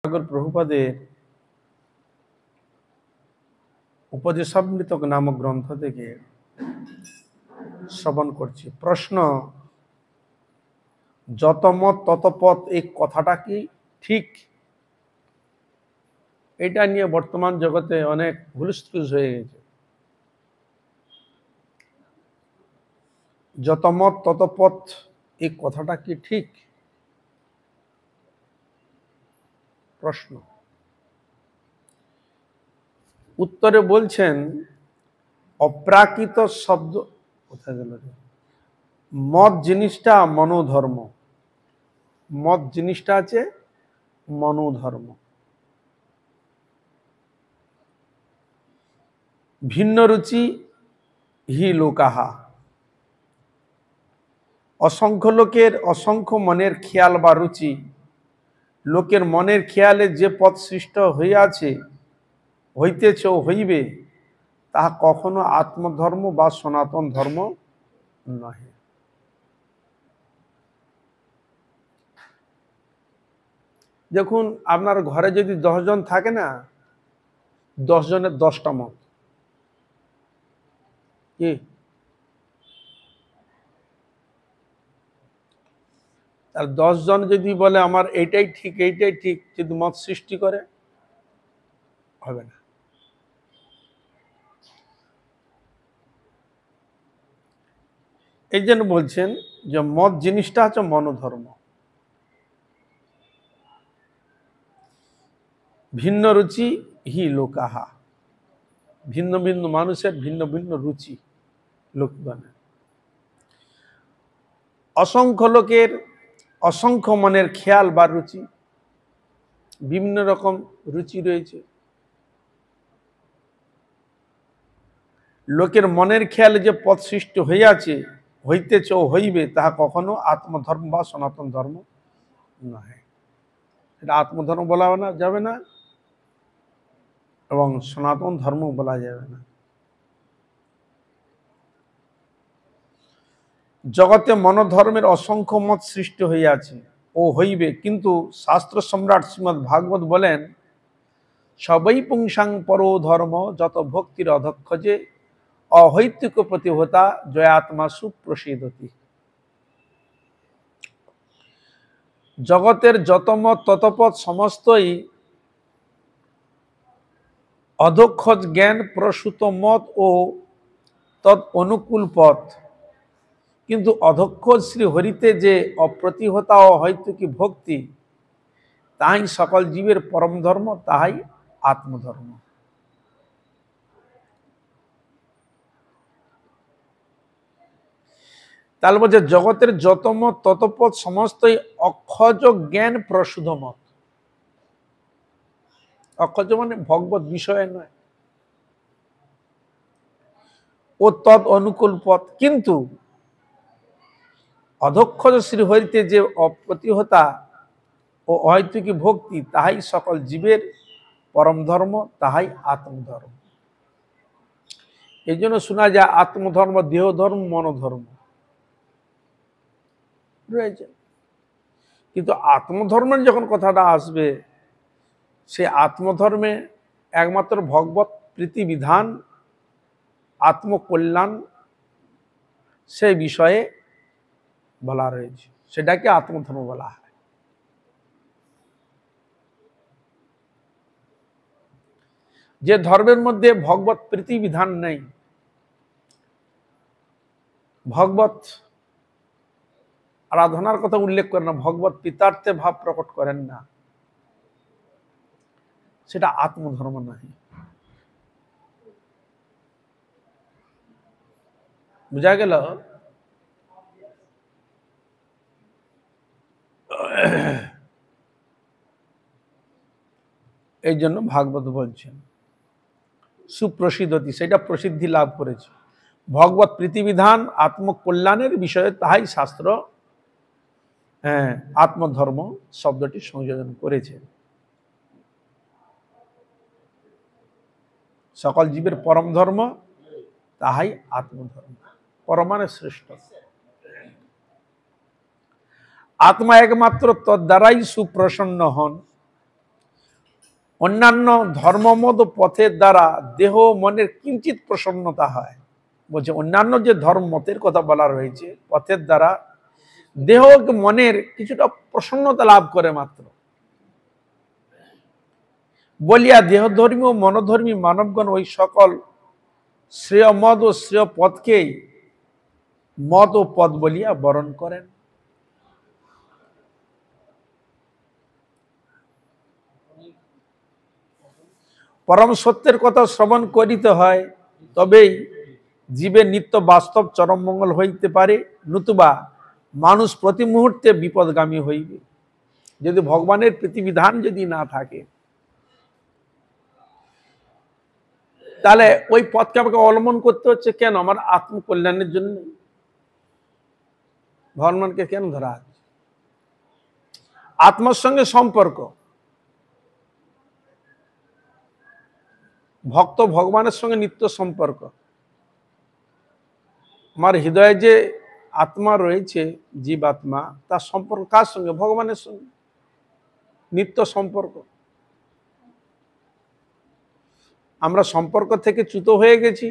ঠাকুর প্রভুপাদের উপদেশামৃত নামক গ্রন্থ থেকে শ্রবণ করছি। প্রশ্ন, যত মত তত পথ, এই কথাটা কি ঠিক? এটা নিয়ে বর্তমান জগতে অনেক হুলস্থুল হয়ে গেছে। যত মত তত পথ, এই কথাটা কি ঠিক? প্রশ্ন। উত্তরে বলছেন, অপ্রাকৃত শব্দ কোথায় গেল? মত জিনিসটা মনোধর্ম। মত জিনিসটা আছে মনোধর্ম। ভিন্ন রুচি হি লোকাহা। অসংখ্য লোকের অসংখ্য মনের খেয়াল বা রুচি, লোকের মনের খেয়ালে যে পথ সৃষ্ট হইয়াছে, হইতেছে ও হইবে, তাহা কখনো আত্মধর্ম বা সনাতন ধর্ম নহে। দেখুন, আপনার ঘরে যদি 10 জন থাকে না, 10 জনের 10টা মত। কি? আর 10 জন যদি বলে আমার এইটাই ঠিক এইটাই ঠিক, যদি মত সৃষ্টি করে, হবে না। এই জন্য বলছেন যে মত জিনিসটা হচ্ছে মনোধর্ম। ভিন্ন রুচি হি লোকাহা। ভিন্ন ভিন্ন মানুষের ভিন্ন ভিন্ন রুচি লোকগণের। অসংখ্য লোকের অসংখ্য মনের খেয়াল বা রুচি, বিভিন্ন রকম রুচি রয়েছে। লোকের মনের খেয়ালে যে পথ সৃষ্টি হইয়াছে, হইতেছে ও হইবে, তাহা কখনো আত্মধর্ম বা সনাতন ধর্ম নহে। এটা আত্মধর্ম বলা যাবে না এবং সনাতন ধর্ম বলা যাবে না। জগতে মনোধর্মের অসংখ্য মত সৃষ্টি হইয়াছে ও হইবে, কিন্তু শাস্ত্র সম্রাট শ্রীমদ্ ভাগবত বলেন, সবই পুংসাং পরো ধর্ম, যত ভক্তির অধক্ষ যে অহৈতুক প্রতিহতা জয়াত্মা সুপ্রসিদ্ধতি। জগতের যত মত তত পথ সমস্তই অধক্ষ জ্ঞান প্রসূত মত ও তৎ অনুকূল পথ, কিন্তু অধক্ষ শ্রী হরিতে যে অপ্রতিহতা ও অহৈতুকী ভক্তি, তাহাই সকল জীবের পরম ধর্ম, তাহাই আত্মধর্ম। তাহলে বলছে জগতের যত মত তত পথ সমস্তই অক্ষজ জ্ঞান প্রসূত মত। অক্ষজ মানে ভগবত বিষয়ে নয়, ও তৎ অনুকূল পথ, কিন্তু অধক্ষজ শ্রী হরিতে যে অপ্রতিহতা ও অহৈতুকী ভক্তি, তাহাই সকল জীবের পরম ধর্ম, তাহাই আত্মধর্ম। এই জন্য শোনা যায় আত্মধর্ম, দেহ ধর্ম, মনোধর্ম রয়েছে। কিন্তু আত্মধর্মের যখন কথাটা আসবে, সে আত্মধর্মে একমাত্র ভগবত প্রীতি বিধান, আত্মকল্যাণ, সে বিষয়ে বলা রয়েছে, সেটাকে আত্মধর্ম বলা হয়। যে ধর্মের মধ্যে ভগবত প্রীতি বিধান নেই, ভগবত আরাধনার কথা উল্লেখ করেন না, ভগবত পিতার্থে ভাব প্রকট করেন না, সেটা আত্মধর্ম নয়। বুঝা গেল? এই জন্য ভাগবত বলছেন সুপ্রসিদ্ধতি, সেটা প্রসিদ্ধি লাভ করেছে। ভগবত প্রীতিবিধান আত্মকল্যাণের বিষয়ে, তাহাই শাস্ত্র আত্মধর্ম শব্দটি সংযোজন করেছে। সকল জীবের পরম ধর্ম, তাহাই আত্মধর্ম। পরমানে শ্রেষ্ঠ আত্মা একমাত্র তদ্বারাই সুপ্রসন্ন হন, অন্যান্য ধর্মমত পথের দ্বারা দেহ মনের কিঞ্চিত প্রসন্নতা হয়। বলছে অন্যান্য যে ধর্ম মতের কথা বলা রয়েছে পথের দ্বারা দেহ মনের কিছুটা প্রসন্নতা লাভ করে মাত্র। বলিয়া দেহধর্মী ও মনোধর্মী মানবগণ ওই সকল শ্রেয় মদ ও শ্রেয় পদকেই মদ ও পদ বলিয়া বরণ করেন। পরম সত্যের কথা শ্রবণ করিতে হয়, তবেই জীবের নিত্য বাস্তব চরম মঙ্গল হইতে পারে, নতুবা মানুষ প্রতি মুহূর্তে বিপদগামী হইবে। যদি ভগবানের প্রতিবিধান যদি না থাকে তাহলে ওই পথকে আমাকে অবলম্বন করতে হচ্ছে। কেন? আমার আত্মকল্যাণের জন্য। ভগবানকে কেন ধরা আছে? আত্মার সঙ্গে সম্পর্ক, ভক্ত ভগবানের সঙ্গে নিত্য সম্পর্ক। আমার হৃদয়ে যে আত্মা রয়েছে, জীব আত্মা, তার সম্পর্ক কার সঙ্গে? ভগবানের সঙ্গে নিত্য সম্পর্ক। আমরা সম্পর্ক থেকে চ্যুত হয়ে গেছি,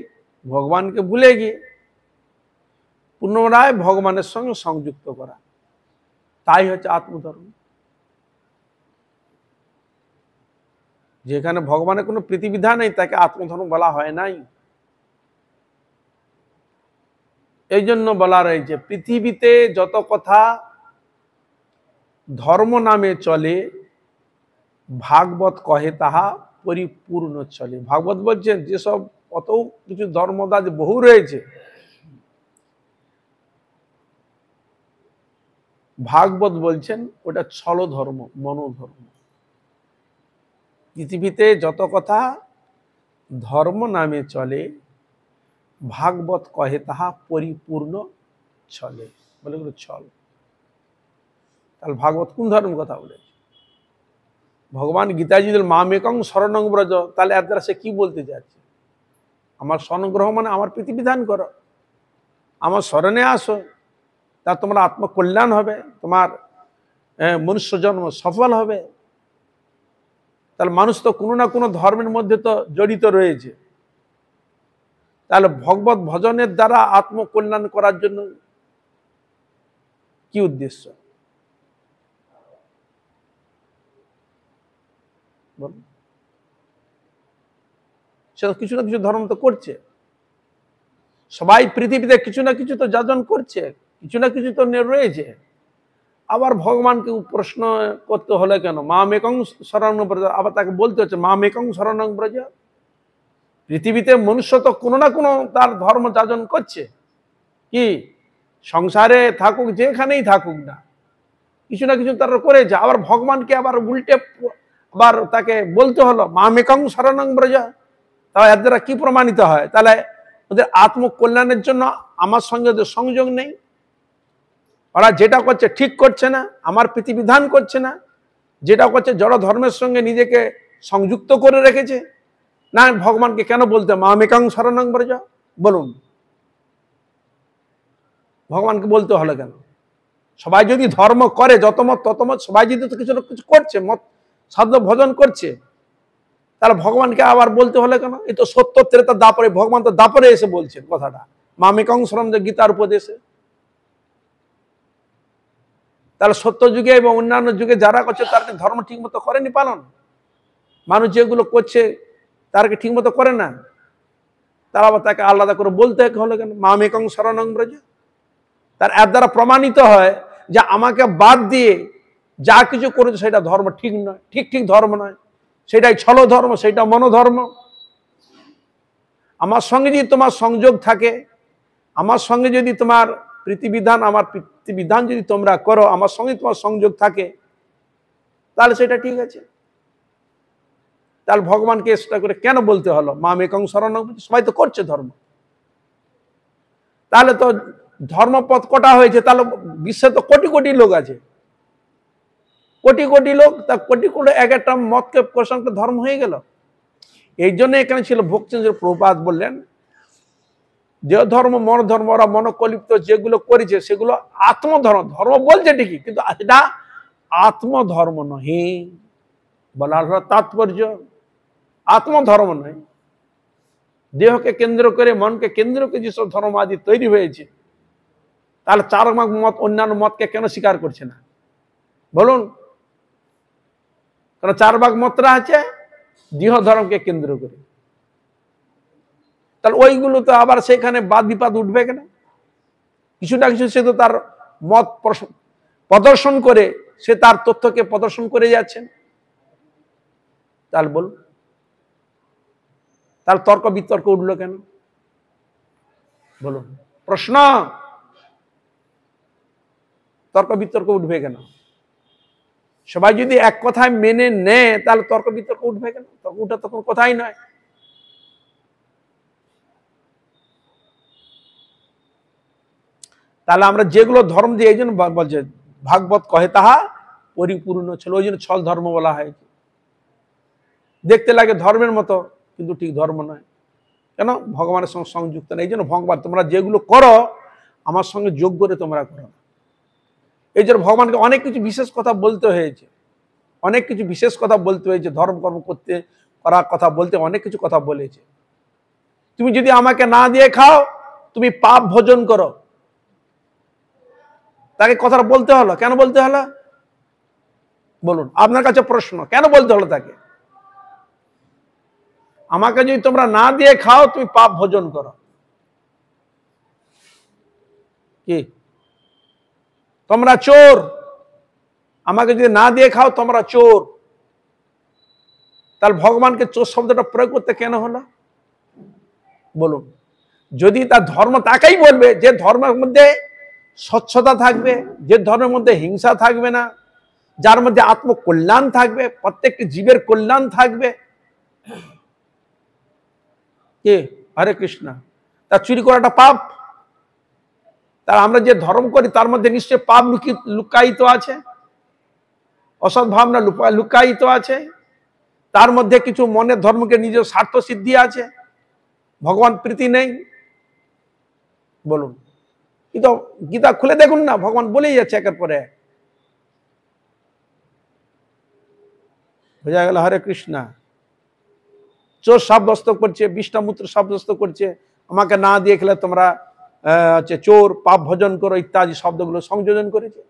ভগবানকে ভুলে গিয়ে পুনরায় ভগবানের সঙ্গে সংযুক্ত করা, তাই হচ্ছে আত্মধর্ম। যেখানে ভগবানের কোনো প্রতিবিধান নেই তাকে আত্মধর্ম বলা হয় নাই। এই জন্য বলা রয়েছে পৃথিবীতে যত কথা ধর্ম নামে চলে, ভাগবত কহে তাহা পরিপূর্ণ চলে। ভাগবত বলছেন যেসব কত কিছু ধর্মদাজ বহু রয়েছে, ভাগবত বলছেন ওটা ছল ধর্ম, মনোধর্ম। পৃথিবীতে যত কথা ধর্ম নামে চলে, ভাগবত কহে তাহা পরিপূর্ণ চলে, বলে ছল। তাহলে ভাগবত কোন ধর্মের কথা বলেছে? ভগবান গীতাজি মামেকং শরণং ব্রজ, তাহলে এর দ্বারা সে কি বলতে যাচ্ছে? আমার শরণগ্রহ মানে আমার প্রতিবিধান করো, আমার শরণে আসো, তা তোমার আত্মকল্যাণ হবে, তোমার মনুষ্য জন্ম সফল হবে। তাহলে মানুষ তো কোনো না কোনো ধর্মের মধ্যে তো জড়িত রয়েছে। তাহলে ভগবত ভজনের দ্বারা আত্মকল্যাণ করার জন্য কি উদ্দেশ্য? সেটা কিছু না কিছু ধর্ম তো করছে, সবাই পৃথিবীতে কিছু না কিছু তো যাজন করছে, কিছু না কিছু তো রয়েছে। আবার ভগবানকে প্রশ্ন করতে হলে কেন মামেকং শরণং ব্রজ, আবার তাকে বলতে হচ্ছে মামেকং শরণং ব্রজ। পৃথিবীতে মনুষ্য তো কোনো না কোনো তার ধর্ম যাজন করছে, কি সংসারে থাকুক যেখানেই থাকুক না, কিছু না কিছু তারা করেছে। আবার ভগবানকে আবার উল্টে আবার তাকে বলতে হলো মামেকং শরণং ব্রজ। তাহলে এর দ্বারা কি প্রমাণিত হয়? তাহলে ওদের আত্মকল্যাণের জন্য আমার সঙ্গে ওদের সংযোগ নেই, ওরা যেটা করছে ঠিক করছে না, আমার প্রতিবিধান করছে না, যেটা করছে জড় ধর্মের সঙ্গে নিজেকে সংযুক্ত করে রেখেছে। না, ভগবানকে কেন বলতে মামেকং শরণং ব্রজ? বলুন, ভগবানকে বলতে হলো কেন? সবাই যদি ধর্ম করে, যতমত ততমত, সবাই যদি তো কিছু না কিছু করছে, মত সাধ্য ভজন করছে, তাহলে ভগবানকে আবার বলতে হলে কেন? এই তো সত্য ত্রেতা দাপরে, ভগবান তো দাপরে এসে বলছেন কথাটা, মামেকং শরণং, গীতার উপদেশে। তাহলে সত্য যুগে এবং অন্যান্য যুগে যারা করছে তারা ধর্ম ঠিক মতো করেনি পালন। মানুষ যেগুলো করছে তারা ঠিক মতো করে না, তারা আবার তাকে আলাদা করে বলতে হলো কেন মামেকং শরণং ব্রজ? তার এর দ্বারা প্রমাণিত হয় যে আমাকে বাদ দিয়ে যা কিছু করেছে সেটা ধর্ম ঠিক নয়, ঠিক ধর্ম নয়, সেটাই ছল ধর্ম, সেটা মনোধর্ম। আমার সঙ্গে যদি তোমার সংযোগ থাকে, আমার সঙ্গে যদি তোমার প্রীতিবিধান, আমার প্রীতিবিধান যদি তোমরা করো, আমার সঙ্গে তোমার সংযোগ থাকে, তাহলে সেটা ঠিক আছে। তাহলে ভগবানকে সেটা করে কেন বলতে হলো মামেকং শরণং? সবাই তো করছে ধর্ম, তাহলে তো ধর্মপথ কটা হয়েছে? তাহলে বিশ্বে তো কোটি কোটি লোক আছে, কোটি কোটি লোক, তা কোটি কোটি এক একটা মতকে পোষণ করে ধর্ম হয়ে গেল। এই জন্য এখানে ছিল ভক্তিচন্দ্র প্রভুপাদ বললেন যে ধর্ম মন ধর্ম, ওরা মনকলিপ্ত যেগুলো করেছে সেগুলো আত্মধর্ম। ধর্ম বলছে ঠিকই, কিন্তু সেটা আত্মধর্ম নহে, বলার হলো তাৎপর্য আত্মধর্ম নয়, দেহকে কেন্দ্র করে মনকে কেন্দ্র করে যেসব ধর্ম আদি তৈরি হয়েছে, তাহলে চার ভাগ মত অন্যান্য মতকে কেন স্বীকার করছে না বলুন? কারণ চার ভাগ মতরা আছে দেহ ধর্মকে কেন্দ্র করে, তাহলে ওইগুলো তো আবার সেখানে বাদ বিপাদ উঠবে কেন? কিছু না কিছু সে তো তার মত প্রদর্শন করে সে তার তথ্যকে প্রদর্শন করে যাচ্ছেন। তাহলে বলুন, তাহলে তর্ক বিতর্ক উঠলো কেন বলুন? প্রশ্ন, তর্ক বিতর্ক উঠবে কেন? সবাই যদি এক কথায় মেনে নেয় তাহলে তর্ক বিতর্ক উঠবে কেন? তর্ক উঠা তো কোনো কথাই নয়। তাহলে আমরা যেগুলো ধর্ম দিয়ে, এই জন্য বলছে ভাগবত কহে তাহা পরিপূর্ণ ছিল, ওই জন্য ছল ধর্ম বলা হয়। দেখতে লাগে ধর্মের মতো কিন্তু ঠিক ধর্ম নয়। কেন? ভগবানের সঙ্গে সংযুক্ত না। এই জন্য ভগবান তোমরা যেগুলো করো আমার সঙ্গে যোগ করে তোমরা করো না। এই জন্য ভগবানকে অনেক কিছু বিশেষ কথা বলতে হয়েছে, অনেক কিছু বিশেষ কথা বলতে হয়েছে, ধর্ম কর্ম করতে করার কথা বলতে অনেক কিছু কথা বলেছে। তুমি যদি আমাকে না দিয়ে খাও তুমি পাপ ভোজন করো, তাকে কথাটা বলতে হলো কেন? বলতে হলো বলুন, আপনার কাছে প্রশ্ন, কেন বলতে হলো তাকে? আমাকে যদি তোমরা না দিয়ে খাও তুমি পাপ ভোজন করো, কি তোমরা চোর, আমাকে যদি না দিয়ে খাও তোমরা চোর। তাহলে ভগবানকে চোর শব্দটা প্রয়োগ করতে কেন হলো বলুন? যদি তার ধর্ম তাকেই বলবে যে ধর্মের মধ্যে স্বচ্ছতা থাকবে, যে ধর্মের মধ্যে হিংসা থাকবে না, যার মধ্যে আত্মকল্যাণ থাকবে, প্রত্যেকটি জীবের কল্যাণ থাকবে। কে? হরে কৃষ্ণ। তা চুরি করাটা পাপ? তার আমরা যে ধর্ম করি তার মধ্যে নিশ্চয় পাপ লুকায়িত আছে, অসৎ ভাবনা লুকায়িত আছে, তার মধ্যে কিছু মনের ধর্মকে নিজের স্বার্থ সিদ্ধি আছে, ভগবান প্রীতি নেই বলুন। কিন্তু গীতা খুলে দেখুন না, ভগবান বলেই যাচ্ছে একের পরে এক। বোঝা গেল? হরে কৃষ্ণ। চোর সাব্যস্ত করছে, বিষ্ণামূত্র সাব্যস্ত করছে, আমাকে না দিয়ে খেলে তোমরা চোর, পাপ ভোজন করো ইত্যাদি শব্দগুলো সংযোজন করেছে।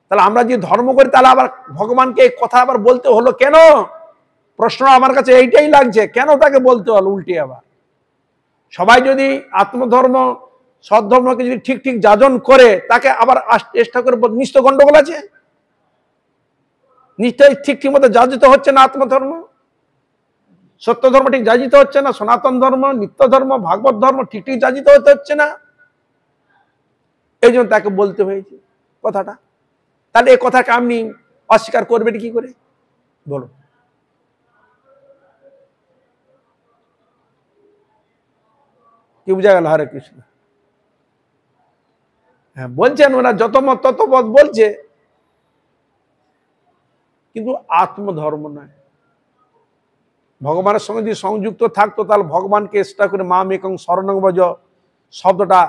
তাহলে আমরা যে ধর্ম করি তাহলে আবার ভগবানকে এই কথা আবার বলতে হলো কেন? প্রশ্ন আমার কাছে এইটাই লাগছে, কেন তাকে বলতে হলো উল্টে? আবার সবাই যদি আত্মধর্ম সদ্ধর্মকে যদি ঠিক ঠিক যাজন করে তাকে আবার চেষ্টা করে নিশ্চয় গন্ডগোল আছে, নিশ্চয়ই ঠিক ঠিক মতো যাজিত হচ্ছে না আত্মধর্ম, সত্য ধর্ম ঠিক যাজিত হচ্ছে না, সনাতন ধর্ম, নিত্য ধর্ম, ভাগবত ধর্ম ঠিক ঠিক যাজিত হতে হচ্ছে না, এই জন্য তাকে বলতে হয়েছে কথাটা। তাহলে এই কথাকে আপনি অস্বীকার করবেন কি করে বলো? কি বুঝা গেল? হরে কৃষ্ণ। হ্যাঁ বলছেন ওরা যত মত তত মত বলছে, কিন্তু আত্মধর্ম নয়। ভগবানের সঙ্গে যদি সংযুক্ত থাকতো তাহলে ভগবানকে চেষ্টা করে মাম একং শরণং ব্রজ শব্দটা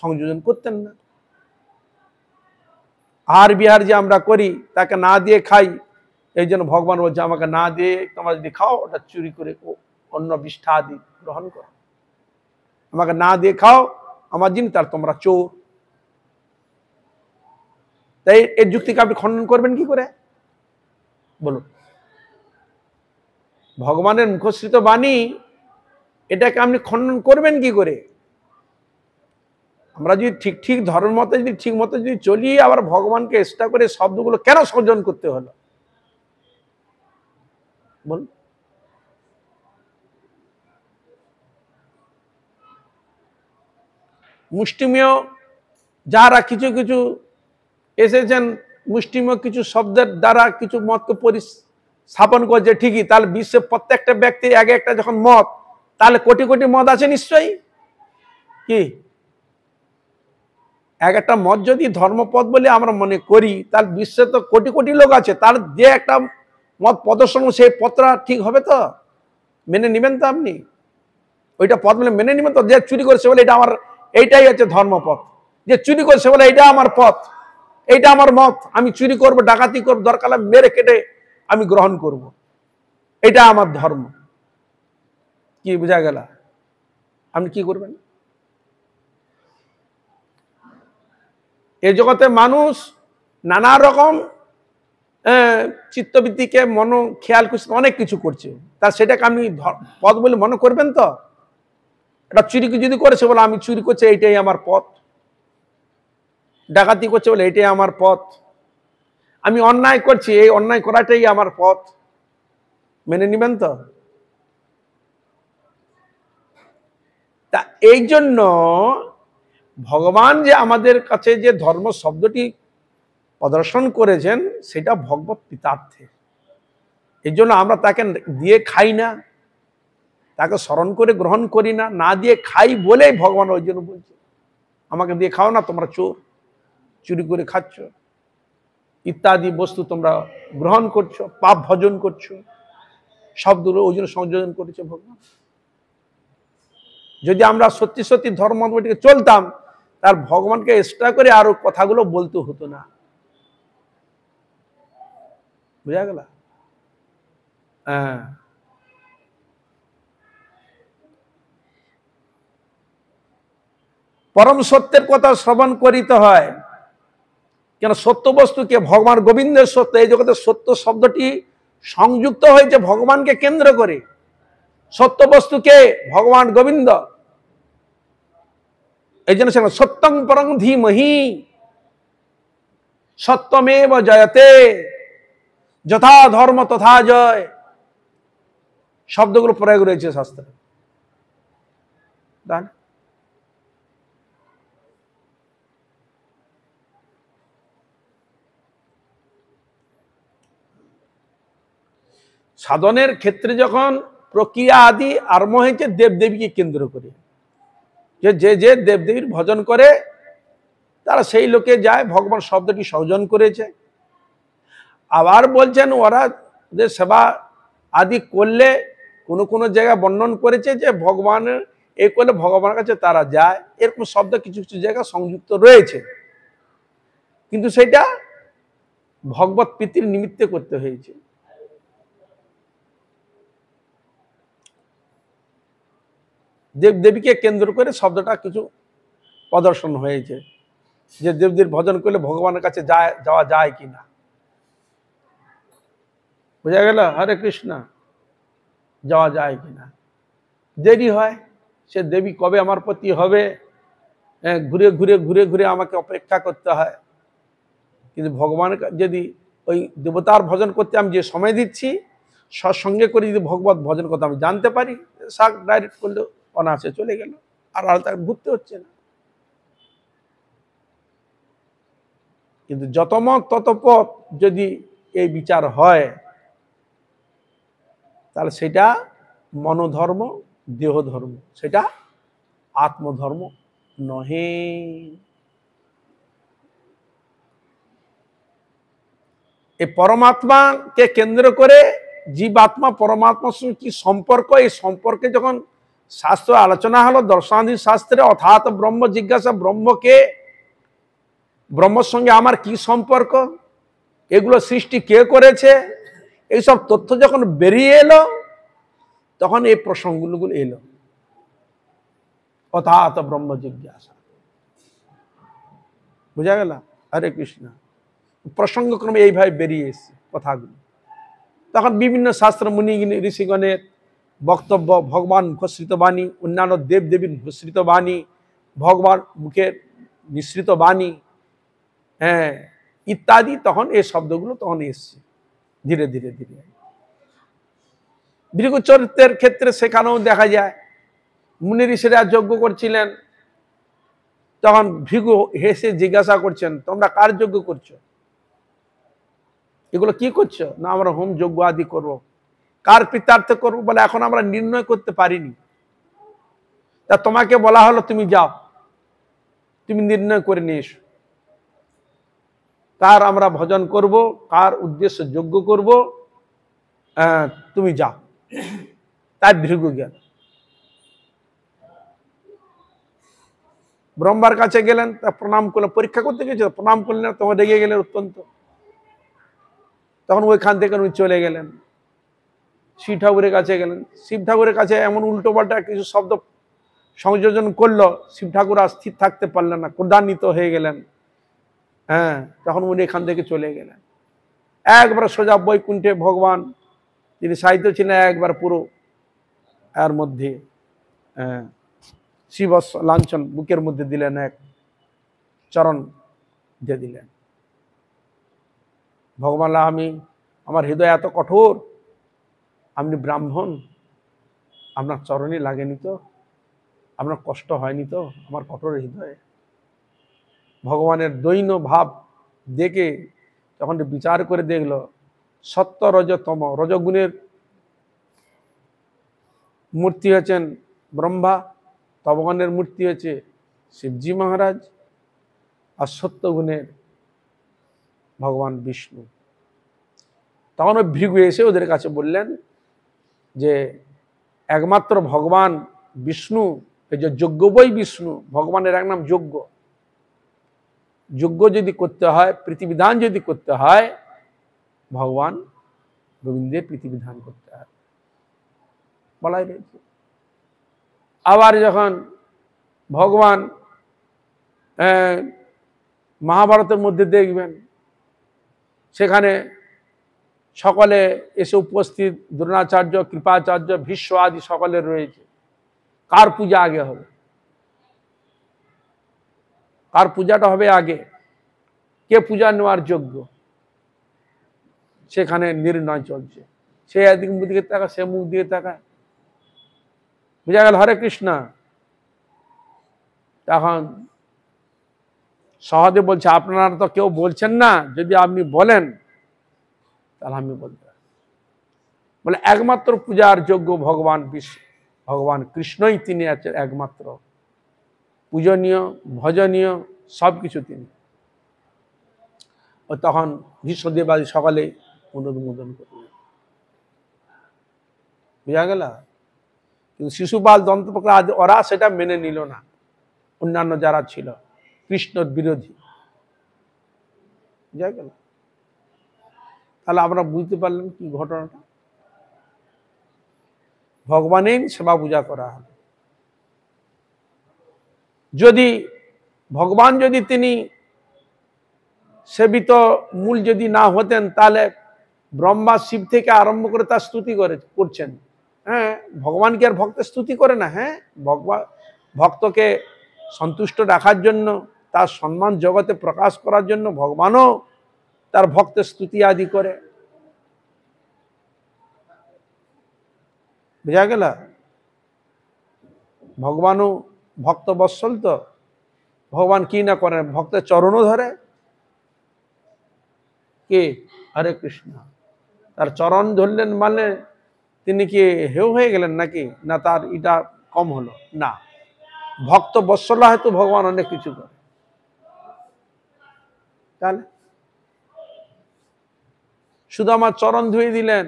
সংযোজন করতেন না। আহার বিহার যে আমরা করি তাকে না দিয়ে খাই, এই জন্য ভগবান বলছে আমাকে না দিয়ে তোমরা যদি খাও ওটা চুরি করে অন্য বিষ্ঠা আদি গ্রহণ করো, আমাকে না দিয়ে খাও আমার জিনিস, তার তোমরা চোর। তাই এর যুক্তিকে আপনি খণ্ডন করবেন কি করে বলুন? ভগবানের মুখশ্রিত বাণী, এটাকে আপনি খণ্ডন করবেন কি করে? আমরা যদি ঠিক ঠিক ধর্মের মতো যদি ঠিক মতো যদি চলি, আবার ভগবানকে চেষ্টা করে শব্দগুলো কেন সংযোজন করতে হলো বলুন? মুষ্টিমেয় যারা কিছু কিছু এসেছেন, মুষ্টিমেয় কিছু শব্দের দ্বারা কিছু মতকে স্থাপন করছে ঠিকই, তাহলে বিশ্বের প্রত্যেকটা ব্যক্তি এক একটা যখন মত, তাহলে কোটি কোটি মত আছে নিশ্চয়ই। কি এক একটা মত যদি ধর্মপদ বলে আমরা মনে করি, তাহলে বিশ্বে তো কোটি কোটি লোক আছে, তার যে একটা মত প্রদর্শন সেই পথটা ঠিক হবে তো? মেনে নেবেন তো আপনি? ওইটা পথ মেনে নেবেন তো? যে চুরি করেছে বলে এটা আমার, এইটাই হচ্ছে ধর্মপথ, যে চুরি করেছে বলে এটা আমার পথ, এইটা আমার মত, আমি চুরি করবো, ডাকাতি করবো, দরকার মেরে কেটে আমি গ্রহণ করব, এটা আমার ধর্ম। কি বোঝা গেল? আপনি কি করবেন? এই জগতে মানুষ নানা রকম চিত্তবৃত্তিকে মন খেয়াল করছে, অনেক কিছু করছে, তা সেটাকে আপনি পথ বলে মনে করবেন? তো এটা চুরি যদি করেছে বলে আমি চুরি করছি, এইটাই আমার পথ। ডাকাতি করছে বলে এইটাই আমার পথ। আমি অন্যায় করছি, এই অন্যায় করাটাই আমার পথ, মেনে নিবেন তো? তা এই জন্য ভগবান যে আমাদের কাছে যে ধর্ম শব্দটি প্রদর্শন করেছেন, সেটা ভগবত পিতার্থে। এই জন্য আমরা তাকে দিয়ে খাই না, তাকে স্মরণ করে গ্রহণ করি না, না দিয়ে খাই বলেই ভগবান ওই জন্য বলছে আমাকে দিয়ে খাও না, তোমরা চোর, চুরি করে খাচ্ছ, ইত্যাদি বস্তু তোমরা গ্রহণ করছো, পাপ ভজন করছো, শব্দগুলো ওই জন্য সংযোজন করেছে ভগবান। যদি আমরা সত্যি সত্যি ধর্মটিকে চলতাম, তার ভগবানকে এক্সট্রা করে আরো কথাগুলো বলতে হতো না। বুঝা গেল? হ্যাঁ। পরম সত্যের কথা শ্রবণ করিতে হয়, কেন সত্য বস্তুকে ভগবান গোবিন্দের সত্য, এই জগতে সত্য শব্দটি সংযুক্ত হয়েছে ভগবানকে কেন্দ্র করে। সত্য বস্তুকে ভগবান গোবিন্দ, এই জন্য সত্যং পরং ধীমহি সত্যমেব জয়তে যথা ধর্ম তথা জয়, শব্দগুলো প্রয়োগ রয়েছে শাস্ত্রে। সাধনের ক্ষেত্রে যখন প্রক্রিয়া আদি আরম্ভ হয়েছে দেবদেবীকে কেন্দ্র করে, যে যে দেবদেবীর ভজন করে তারা সেই লোকে যায়, ভগবান শব্দটি সর্জন করেছে। আবার বলছেন ওরা যে সেবা আদি করলে কোনো কোনো জায়গায় বর্ণন করেছে যে ভগবানের এই করলে ভগবানের কাছে তারা যায়, এরকম শব্দ কিছু কিছু জায়গায় সংযুক্ত রয়েছে, কিন্তু সেটা ভগবত প্রীতির নিমিত্তে করতে হয়েছে। দেবদেবীকে কেন্দ্র করে শব্দটা কিছু প্রদর্শন হয়েছে, যে দেবদেবীর ভজন করলে ভগবানের কাছে যাওয়া যায় কিনা। বোঝা গেল? হরে কৃষ্ণ, যাওয়া যায় কিনা। দেরি হয়, সে দেবী কবে আমার প্রতি হবে, ঘুরে ঘুরে ঘুরে ঘুরে আমাকে অপেক্ষা করতে হয়। কিন্তু ভগবানের যদি ওই দেবতার ভজন করতে আমি যে সময় দিচ্ছি, সৎসঙ্গে করে যদি ভগবত ভজন করতে আমি জানতে পারি, শাক ডাইরেক্ট করলে অনায়াসে চলে গেল, আর আলাদা ঘুরতে হচ্ছে না। কিন্তু যত মত তত পথ যদি এই বিচার হয়, তাহলে সেটা মনোধর্ম, দেহ ধর্ম, সেটা আত্মধর্ম নহে। এই পরমাত্মাকে কেন্দ্র করে জীবাত্মা পরমাত্মার সঙ্গে কি সম্পর্ক, এই সম্পর্কে যখন শাস্ত্র আলোচনা হলো, দর্শনাদি শাস্ত্রে, অর্থাৎ ব্রহ্ম জিজ্ঞাসা, ব্রহ্মকে, ব্রহ্মর সঙ্গে আমার কি সম্পর্ক, এগুলো সৃষ্টি কে করেছে, এইসব তথ্য যখন বেরিয়ে এলো, তখন এই প্রসঙ্গগুলো এলো, অর্থাৎ ব্রহ্ম জিজ্ঞাসা। বুঝা গেল? হরে কৃষ্ণ। প্রসঙ্গক্রমে এইভাবে বেরিয়ে এসছে কথাগুলো। তখন বিভিন্ন শাস্ত্র মুনি ঋষিগণের বক্তব্য, ভগবান ঘোষিত বাণী, অন্যান্য দেবদেবীর ঘোষিত বাণী, ভগবান মুখের মিশ্রিত বাণী, হ্যাঁ, ইত্যাদি, তখন এই শব্দগুলো তখন এসছে ধীরে ধীরে ধীরে। ভৃগু চরিত্রের ক্ষেত্রে সেখানেও দেখা যায়, মুনি ঋষিরা যজ্ঞ করছিলেন, তখন ভৃগু হেসে জিজ্ঞাসা করছেন, তোমরা কার যজ্ঞ করছো, এগুলো কি করছো? না, আমরা হোম যজ্ঞ আদি করবো। কার পিতার্থে করবো? বলে এখন আমরা নির্ণয় করতে পারিনি। তা তোমাকে বলা হলো তুমি যাও, তুমি নির্ণয় করে নিয়ে এসো, কার আমরা ভজন করব, কার উদ্দেশ্য যজ্ঞ করব, তুমি যাও। তাই ভৃগু গেল, ব্রহ্মার কাছে গেলেন, তা প্রণাম করলেন, পরীক্ষা করতে গেছে, প্রণাম করলেন, তোমার রেগে গেলেন অত্যন্ত। তখন ওইখান থেকে উনি চলে গেলেন, শিব ঠাকুরের কাছে গেলেন। শিব ঠাকুরের কাছে এমন উল্টোপাল্টা কিছু শব্দ সংযোজন করলো, শিব ঠাকুর আর স্থির থাকতে পারলেন না, ক্রোধান্বিত হয়ে গেলেন। হ্যাঁ, তখন উনি এখান থেকে চলে গেলেন। একবার সোজা বৈকুণ্ঠে ভগবান তিনি সাহিত্য ছিলেন, একবার পুরো এর মধ্যে শিব লাঞ্ছন বুকের মধ্যে দিলেন, এক চরণ দিয়ে দিলেন। ভগবান, আমি আমার হৃদয় এত কঠোর, আপনি ব্রাহ্মণ, আপনার চরণে লাগেনি তো, আপনার কষ্ট হয়নি তো আমার কঠোর হৃদয়ে? ভগবানের দৈন্য ভাব দেখে যখন বিচার করে দেখলো, সত্য রজতম, রজগুণের মূর্তি হচ্ছেন ব্রহ্মা, তমগুণের মূর্তি হচ্ছে শিবজি মহারাজ, আর সত্যগুণের ভগবান বিষ্ণু। তখন ওই ভৃগু এসে ওদের কাছে বললেন যে একমাত্র ভগবান বিষ্ণু, এই যে যজ্ঞ বই বিষ্ণু, ভগবানের এক নাম যজ্ঞ। যজ্ঞ যদি করতে হয়, প্রীতিবিধান যদি করতে হয়, ভগবান গোবিন্দের প্রীতিবিধান করতে হয়, বলাই রয়েছে। আবার যখন ভগবান মহাভারতের মধ্যে দেখবেন, সেখানে সকলে এসে উপস্থিত, দ্রোণাচার্য, কৃপাচার্য, ভীষ্ম আদি সকলের রয়েছে। কার পূজা আগে হবে? কার পূজাটা হবে আগে? কে পূজা নেওয়ার যোগ্য? সেখানে নির্ণয় চলছে। সে একদিক মুখ দিকে তাকায়, সে মুখ দিয়ে তাকায়, বুঝা গেল? হরে কৃষ্ণ। তখন সহদেব বলছে, আপনারা তো কেউ বলছেন না, যদি আপনি বলেন তাহলে আমি বলতে পারি। বলে একমাত্র পূজার যোগ্য ভগবান বিষ্ণু, ভগবান কৃষ্ণই তিনি আছেন একমাত্র পূজনীয়, ভজনীয়, সবকিছু তিনি। ও তখন ভীষ্মদেবাদী সকলে অনুমোদন করলেন, বুঝা গেল? কিন্তু শিশুপাল, দন্তপক্র আদি ওরা সেটা মেনে নিল না, অন্যান্য যারা ছিল কৃষ্ণর বিরোধী, বুঝা গেল? তাহলে আমরা বুঝতে পারলেন কি ঘটনাটা? ভগবানের সেবা পূজা করা হবে। যদি ভগবান যদি তিনি সেবিত মূল যদি না হতেন, তাহলে ব্রহ্মা শিব থেকে আরম্ভ করে তার স্তুতি করছেন। হ্যাঁ, ভগবান কি আর ভক্তের স্তুতি করে না? হ্যাঁ, ভগবান ভক্তকে সন্তুষ্ট রাখার জন্য, তার সম্মান জগতে প্রকাশ করার জন্য ভগবানও তার ভক্তের স্তুতি আদি করে, বুঝা গেল? ভগবানও ভক্ত বৎসল, তো ভগবান কি না করেন, ভক্তের চরণও ধরে। কে? হরে কৃষ্ণ। তার চরণ ধরলেন মানে তিনি কি হেউ হয়ে গেলেন নাকি? না তার এটা কম হলো? না, ভক্ত বৎসলা হয়তো ভগবান অনেক কিছু করে। তাহলে শুধু আমার চরণ ধুয়ে দিলেন,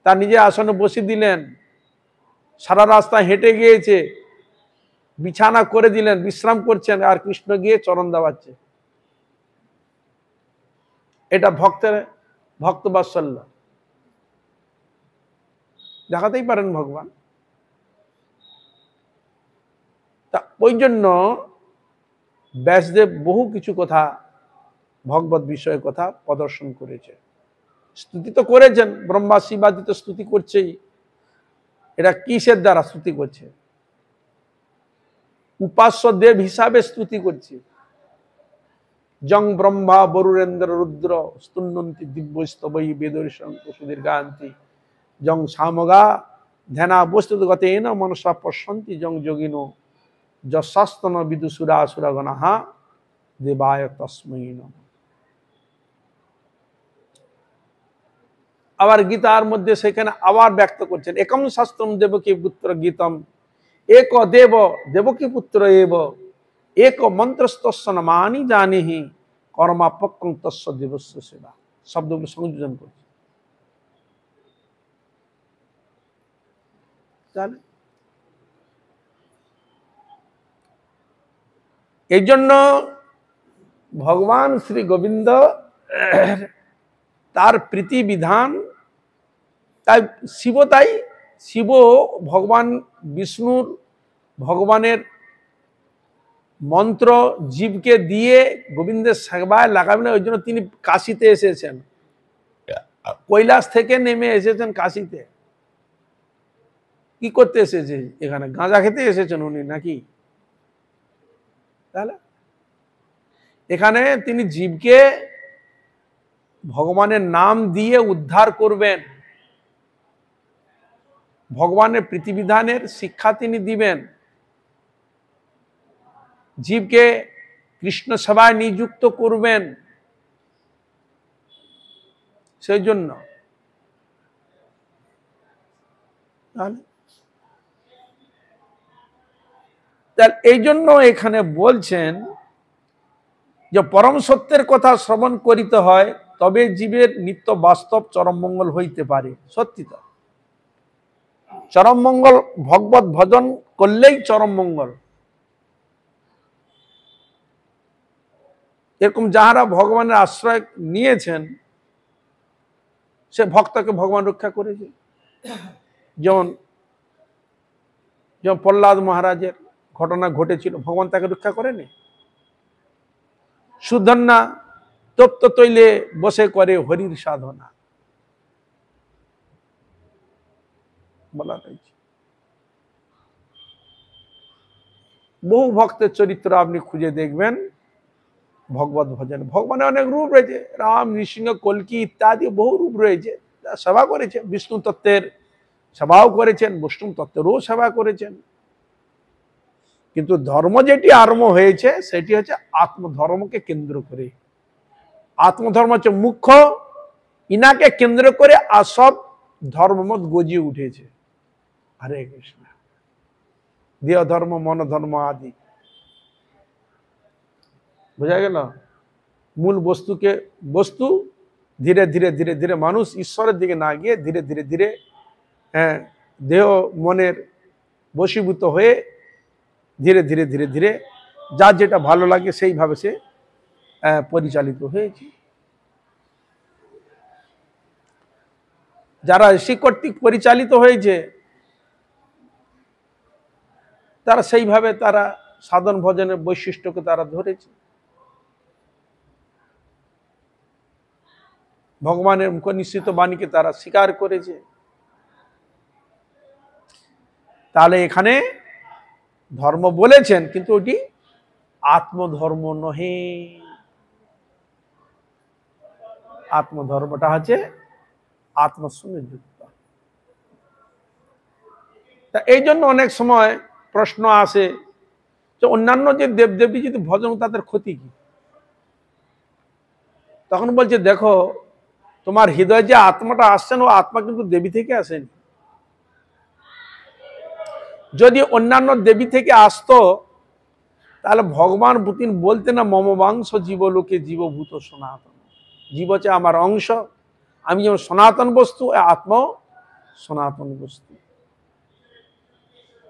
তার নিজে আসনে বসে দিলেন, সারা রাস্তা হেঁটে গিয়েছে, বিছানা করে দিলেন, বিশ্রাম করছেন, আর কৃষ্ণ গিয়ে চরণ দেওয়াচ্ছে, এটা ভক্তের ভক্ত বাৎসল্য দেখাতেই পারেন ভগবান। তা ওই জন্য ব্যাসদেব বহু কিছু কথা ভগবত বিষয়ের কথা প্রদর্শন করেছে। স্তুতি তো করেছেন, ব্রহ্মা শিবাদি তো স্তুতি করছেই। এটা কিসের দ্বারা স্তুতি করছে? উপাস্য দেব হিসাবে স্তুতি করছে। জং ব্রহ্মা বরুরেন্দ্র রুদ্র স্তুন্নন্তি দিব্যস্তবৈ বেদর্শং সুদীর্ঘান্তি জং সামগা ধ্যানা বস্তুত গতেন মনসা পশ্যন্তি জং যোগিনো যশাস্তন বিদুসুরা সুরাগণাঃ দেবায় তস্मै নমঃ। আবার গীতার মধ্যে সেখানে আবার ব্যক্ত করছেন, একম শাস্ত্রম দেবকী পুত্র গীতম এক দেব দেবকী পুত্র এব এক মন্ত্রস্তস্য নমানি জানিহি কর্মাপক্কং তস্য দেবস্য সেবা। শব্দগুলো সংযোজন করছে। তাহলে এই জন্য ভগবান শ্রী গোবিন্দ তার প্রীতি বিধান, তাই শিব ভগবান বিষ্ণুর ভগবানের মন্ত্র জীবকে দিয়ে গোবিন্দের সেবায় লাগাবেন, ওই জন্য তিনি কাশিতে এসেছেন, কৈলাস থেকে নেমে এসেছেন কাশিতে। কি করতে এসেছে এখানে? গাঁজা খেতে এসেছেন উনি নাকি? তাহলে এখানে তিনি জীবকে ভগবানের নাম দিয়ে উদ্ধার করবেন, ভগবানের প্রীতিবিধানের শিক্ষা তিনি দিবেন, জীবকে কৃষ্ণ সেবায় নিযুক্ত করবেন। সেই জন্য এই জন্য এখানে বলছেন যে পরম সত্যের কথা শ্রবণ করিতে হয়, তবে জীবের নিত্য বাস্তব চরম মঙ্গল হইতে পারে। সত্যি তো, চরম মঙ্গল ভগবত ভজন করলেই চরম মঙ্গল। এরকম যাহারা ভগবানের আশ্রয় নিয়েছেন, সে ভক্তকে ভগবান রক্ষা করেছে। যেমন প্রহ্লাদ মহারাজের ঘটনা ঘটেছিল, ভগবান তাকে রক্ষা করেনি। সুধন্যা তপ্ত তৈলে বসে করে হরির সাধনা, বলা হয়েছে। বহু ভক্তের চরিত্র আপনি খুঁজে দেখবেন ভগবত ভজনে। ভগবানের অনেক রূপ রয়েছে, রাম, নৃসিংহ, কল্কি ইত্যাদি বহু রূপ রয়েছে। সেবা করেছে, বিষ্ণু তত্ত্বের সেবাও করেছেন, বৈষ্ণব তত্ত্বেরও সেবা করেছেন। কিন্তু ধর্ম যেটি আরম্ভ হয়েছে সেটি হচ্ছে আত্মধর্মকে কেন্দ্র করে। আত্মধর্ম হচ্ছে মুখ্য, ইনাকে কেন্দ্র করে আর সব ধর্মমত গজিয়ে উঠেছে। হরে কৃষ্ণ। দেহ ধর্ম, মন ধর্ম আদি, বোঝা গেল? মূল বস্তু ধীরে ধীরে ধীরে ধীরে মানুষ ঈশ্বরের দিকে না গিয়ে ধীরে ধীরে ধীরে দেহ মনের বশীভূত হয়ে ধীরে ধীরে ধীরে ধীরে যার যেটা ভালো লাগে সেইভাবে সে পরিচালিত হয়েছে। যারা ঋষি কর্তৃক পরিচালিত হয়েছে তারা সেইভাবে তারা সাধন ভজনের বৈশিষ্ট্যকে তারা ধরেছে। ভগবানের মুখ নিঃসৃত বাণীকে তারা স্বীকার করেছে। তাহলে এখানে ধর্ম বলেছেন, কিন্তু ওটি আত্মধর্ম নহে। আত্মধর্মটা হচ্ছে আত্মার সঙ্গে যুক্ত। তা এই জন্য অনেক সময় প্রশ্ন আসে যে অন্যান্য যে দেবদেবী যদি ভজন, তাদের ক্ষতি কি? তখন বলছে দেখো, তোমার হৃদয়ে যে আত্মাটা আসছেন, ও আত্মা কিন্তু দেবী থেকে আসেনি। যদি অন্যান্য দেবী থেকে আসতো তাহলে ভগবান পুতিন বলতেন না মমবাংশ জীবলোকে জীবভূত সনাতন। জীব হচ্ছে আমার অংশ, আমি যেমন সনাতন বস্তু, আত্মা সনাতন বস্তু।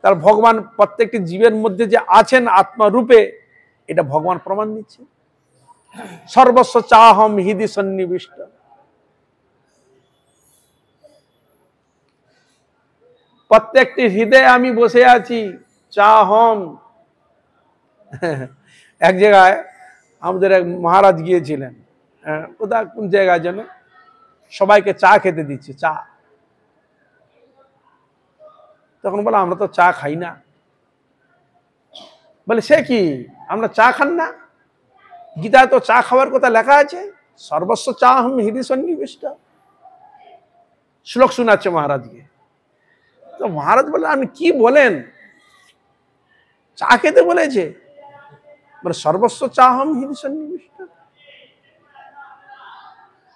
তার ভগবান প্রত্যেকটি জীবের মধ্যে যে আছেন আত্মা রূপে, এটা ভগবান প্রমাণ দিচ্ছে। সর্বস্ব চাহম হৃদি সন্নিবিষ্ট। প্রত্যেকটি হৃদয়ে আমি বসে আছি, চাহম। এক জায়গায় আমাদের এক মহারাজ গিয়েছিলেন, কোথায় কোন জায়গায় যেন, সবাইকে চা খেতে দিচ্ছে, চা। তখন বলে আমরা তো চা খাই না। বলে সে কি, আমরা চা খান না? গীতায় তো চা খাওয়ার কথা লেখা আছে, সর্বস্ব চাহম হৃদি সন্নিবিষ্ট। শ্লোক শোনাচ্ছে মহারাজকে। তো মহারাজ বলে আপনি কি বলেন, চা খেতে বলেছে? বলে সর্বস্ব চাহম হৃদি সন্নিবিষ্ট।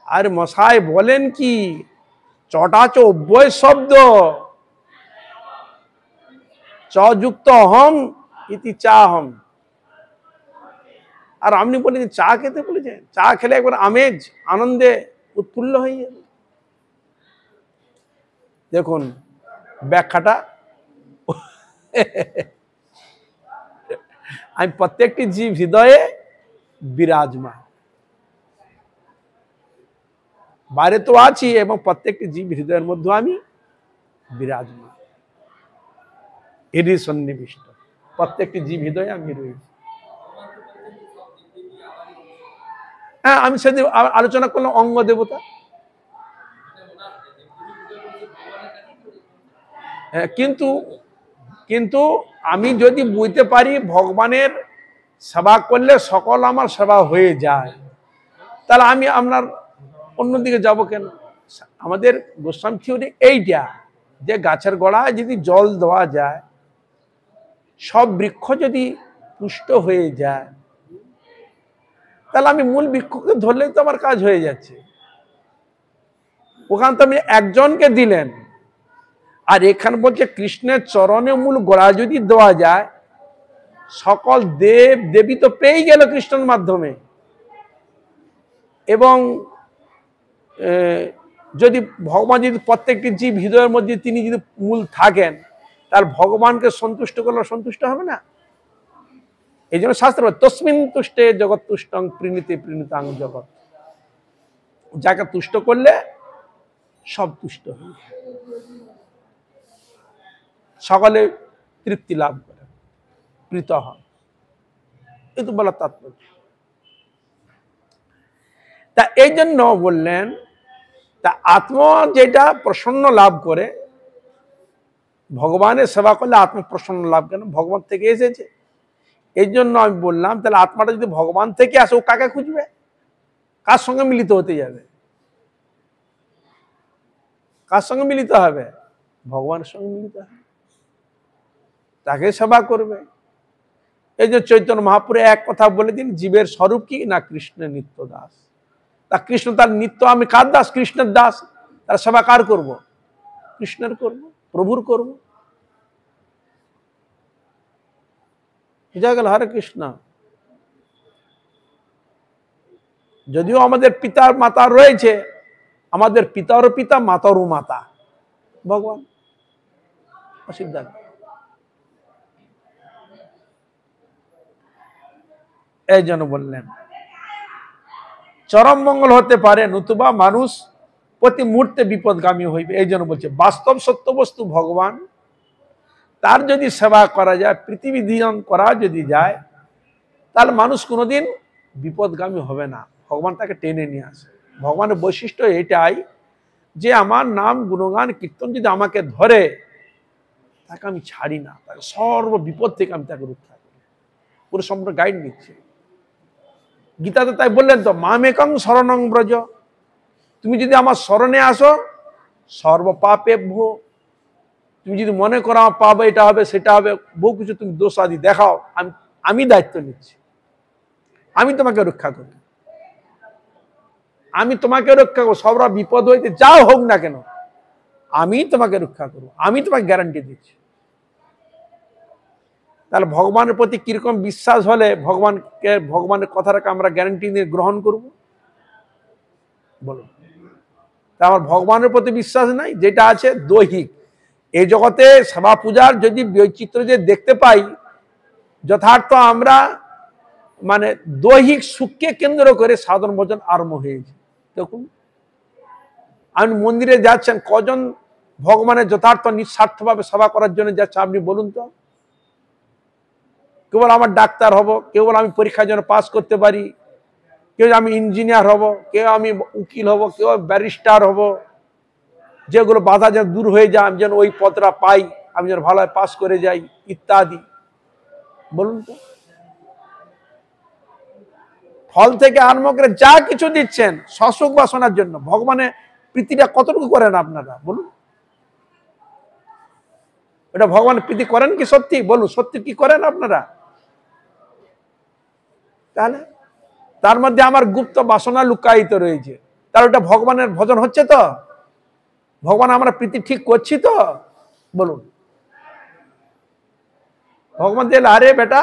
আর মশাই বলেন কি, চটাচ অব্যয় শব্দ, চযুক্ত অহম ইতি চাহম। আর আপনি বলেন চা খেতে বলেছে? চা খেলে একবার আমেজ, আনন্দে উৎফুল্ল হয়ে যাবে। দেখুন ব্যাখ্যাটা। আমি প্রত্যেকটি জীব হৃদয়ে বিরাজমান। বাইরে তো আছি এবং প্রত্যেকটি জীব হৃদয়ের মধ্যে আমি বিরাজমান, এরই সন্নিবিষ্ট। প্রত্যেকটি জীব হৃদয়ে আমি রয়েছি। হ্যাঁ, আমি সেদিন আলোচনা করলাম অঙ্গ দেবতা। হ্যাঁ, কিন্তু আমি যদি বুঝতে পারি ভগবানের সেবা করলে সকল আমার সেবা হয়ে যায়, তাহলে আমি আপনার অন্যদিকে যাব কেন? আমাদের গোস্বামী থিওরি এইটা, যে গাছের গোড়ায় যদি জল দেওয়া যায়, সব বৃক্ষ যদি পুষ্ট হয়ে যায়, তাহলে আমি মূল বৃক্ষকে ধরলেই তো আমার কাজ হয়ে যাচ্ছে। ওখান তো আপনি একজনকে দিলেন, আর এখানে বলছে কৃষ্ণের চরণে মূল গোড়া যদি দেওয়া যায়, সকল দেব দেবী তো পেয়ে গেল কৃষ্ণের মাধ্যমে। এবং যদি ভগবান যদি প্রত্যেকটি জীব হৃদয়ের মধ্যে তিনি যদি মূল থাকেন, তাহলে ভগবানকে সন্তুষ্ট করলে সন্তুষ্ট হবে না? এই জন্য শাস্ত্র তস্মিন তুষ্টে জগৎ তুষ্টং প্রীণিতে প্রীণিতাং জগৎ। যাকে তুষ্ট করলে সব তুষ্ট হবে, সকলে তৃপ্তি লাভ করে, প্রীত হয়। এই তো বলার তাৎপর্য। তা এই জন্য বললেন, তা আত্মা যেটা প্রসন্ন লাভ করে, ভগবানের সেবা করলে আত্মা প্রসন্ন লাভ কেন? ভগবান থেকে এসেছে। এই জন্য আমি বললাম, তাহলে আত্মাটা যদি ভগবান থেকে আসে, ও কাকে খুঁজবে? কার সঙ্গে মিলিত হতে যাবে? কার সঙ্গে মিলিত হবে? ভগবানের সঙ্গে মিলিত হবে, তাকে সেবা করবে। এই যে চৈতন্য মহাপুরে এক কথা বলে দিন, জীবের স্বরূপ কি না? কৃষ্ণের নিত্য দাস। তা কৃষ্ণ তার নিত্য, আমি কার দাস? কৃষ্ণের দাস। তার সেবা কার করব? কৃষ্ণের করব, প্রভুর করব। বুঝা গেল? হরে কৃষ্ণ। যদিও আমাদের পিতার মাতা রয়েছে, আমাদের পিতারও পিতা, মাতারও মাতা ভগবান, অসুবিধা নেই। এই জন্য বললেন চরম মঙ্গল হতে পারে, নতুবা মানুষ প্রতি মুহূর্তে বিপদগামী হইবে। এই জন্য বলছে বাস্তব সত্য বস্তু ভগবান, তার যদি সেবা করা যায়, প্রীতিবিধান করা যদি যায়, তাহলে মানুষ কোনোদিন বিপদগামী হবে না। ভগবান তাকে টেনে নিয়ে আসে। ভগবানের বৈশিষ্ট্য এটাই যে আমার নাম গুণগান কীর্তন যদি আমাকে ধরে, তাকে আমি ছাড়ি না, তাকে সর্ব বিপদ থেকে আমি তাকে রক্ষা করি। পুরো সম্পূর্ণ গাইড নিচ্ছে। গীতাতে তাই বললেন তো, মামেকং শরণং ব্রজ, তুমি যদি আমার শরণে আসো, সর্বপাপে ভো। তুমি যদি মনে করো আমার পাপ এটা হবে সেটা হবে, বহু কিছু তুমি দোষ আদি দেখাও, আমি দায়িত্ব নিচ্ছি, আমি তোমাকে রক্ষা করি, আমি তোমাকে রক্ষা করবো। সবরা বিপদ হইতে যাও হোক না কেন, আমি তোমাকে রক্ষা করবো, আমি তোমাকে গ্যারান্টি দিচ্ছি। তাহলে ভগবানের প্রতি কিরকম বিশ্বাস হলে ভগবানের কথাটাকে আমরা গ্যারান্টি নিয়ে গ্রহণ করব? বলুন। তা আমার ভগবানের প্রতি বিশ্বাস নাই, যেটা আছে দৈহিক। এই জগতে সেবা পূজার যদি বৈচিত্র্য যে দেখতে পাই, যথার্থ আমরা মানে দৈহিক সুখকে কেন্দ্র করে সাধন ভজন আরম্ভ হয়েছে। দেখুন, আপনি মন্দিরে যাচ্ছেন, কজন ভগবানের যথার্থ নিঃস্বার্থভাবে সেবা করার জন্য যাচ্ছে আপনি বলুন তো? কেবল আমার ডাক্তার হব, কেবল আমি পরীক্ষার জন্য পাস করতে পারি, কেউ আমি ইঞ্জিনিয়ার হব, কেউ আমি উকিল হব, কেউ ব্যারিস্টার হব, যেগুলো বাধা যেন দূর হয়ে যায়, আমি যেন ওই পদটা পাই, আমি যেন ভালোভাবে পাস করে যাই, ইত্যাদি। বলুন তো, ফল থেকে আরম্ভ করে যা কিছু দিচ্ছেন সসুখ বাসনার জন্য, ভগবানের প্রীতিটা কতটুকু করেন আপনারা বলুন? এটা ভগবানের প্রীতি করেন কি সত্যি? বলুন, সত্যি কি করেন আপনারা? তাহলে তার মধ্যে আমার গুপ্ত বাসনা লুকায়িত রয়েছে, তাহলে ওটা ভগবানের ভজন হচ্ছে তো? ভগবান আমরা প্রীতি ঠিক করছি তো? বলুন। ভগবান দিলে, আরে বেটা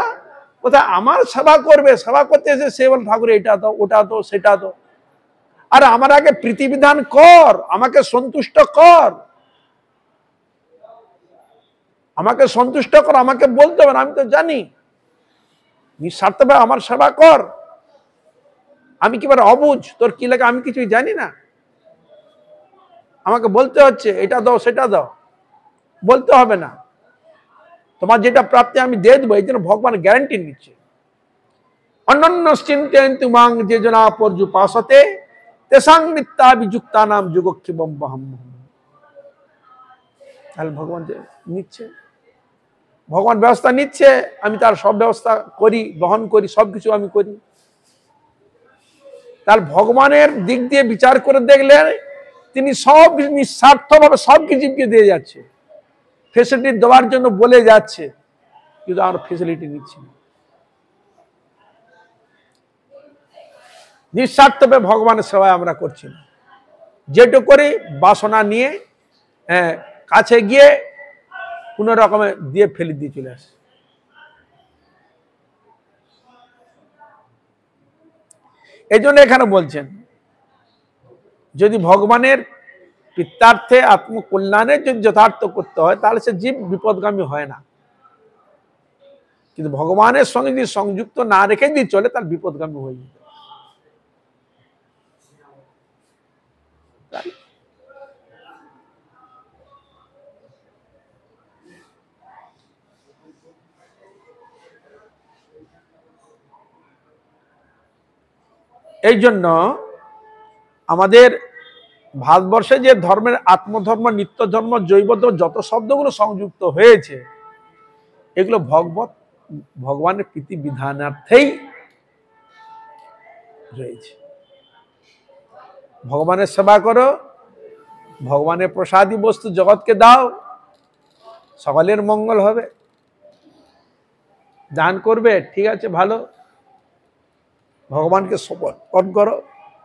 কোথায় আমার সেবা করবে, সেবা করতে এসে সে বল ঠাকুর এটা তো, ওটা তো, সেটা তো। আরে আমার আগে প্রীতিবিধান কর, আমাকে সন্তুষ্ট কর, আমাকে সন্তুষ্ট কর, আমাকে বলতে হবে না, আমি তো জানি। নিঃস্বার্থভাবে আমার সেবা কর, আমি কি এবার অবুঝ, তোর কি লাগে আমি কিছুই জানি না? আমাকে বলতে হচ্ছে এটা দাও সেটা দাও, বলতে হবে না। তোমার যেটা প্রাপ্তি আমি দিয়ে দেবো, এই জন্য ভগবান গ্যারান্টি নিচ্ছে। অনন্য চিন্তয়ন্তু মাং যে জনা পর্যুপাসতে তেসাং নিত্যাভিযুক্তা নাম যুগক্ষেমম বহম। তাহলে ভগবান নিচ্ছে, ভগবান ব্যবস্থা নিচ্ছে, আমি তার সব ব্যবস্থা করি, গ্রহণ করি, সবকিছু আমি করি। তার ভগবানের দিক দিয়ে বিচার করে দেখলে তিনি সব নিঃস্বার্থভাবে সবকে জীবকে দিয়ে যাচ্ছে, ফেসিলিটি দেওয়ার জন্য বলে যাচ্ছে, কিন্তু আমরা ফেসিলিটি নিচ্ছি না। নিঃস্বার্থভাবে ভগবানের সেবায় আমরা করছি না, যেটুকু করি বাসনা নিয়ে কাছে গিয়ে কোন রকমে দিয়ে ফেলে দিয়ে চলে আসে। এই জন্য এখানে বলছেন যদি ভগবানের পিত্তার্থে আত্মকল্যাণের যদি যথার্থ করতে হয় তাহলে সে জীব বিপদগামী হয় না, কিন্তু ভগবানের সঙ্গে যদি সংযুক্ত না রেখে যদি চলে তার বিপদগামী হয়ে যেতে। এই জন্য আমাদের ভারতবর্ষে যে ধর্মের আত্মধর্ম, নিত্য ধর্ম, জৈব ধর্ম যত শব্দগুলো সংযুক্ত হয়েছে এগুলো ভগবানের প্রীতি বিধানার্থেই রয়েছে। ভগবানের সেবা করো, ভগবানের প্রসাদী বস্তু জগৎকে দাও, সকলের মঙ্গল হবে। দান করবে, ঠিক আছে, ভালো, ভগবানকে সমর্পণ করো,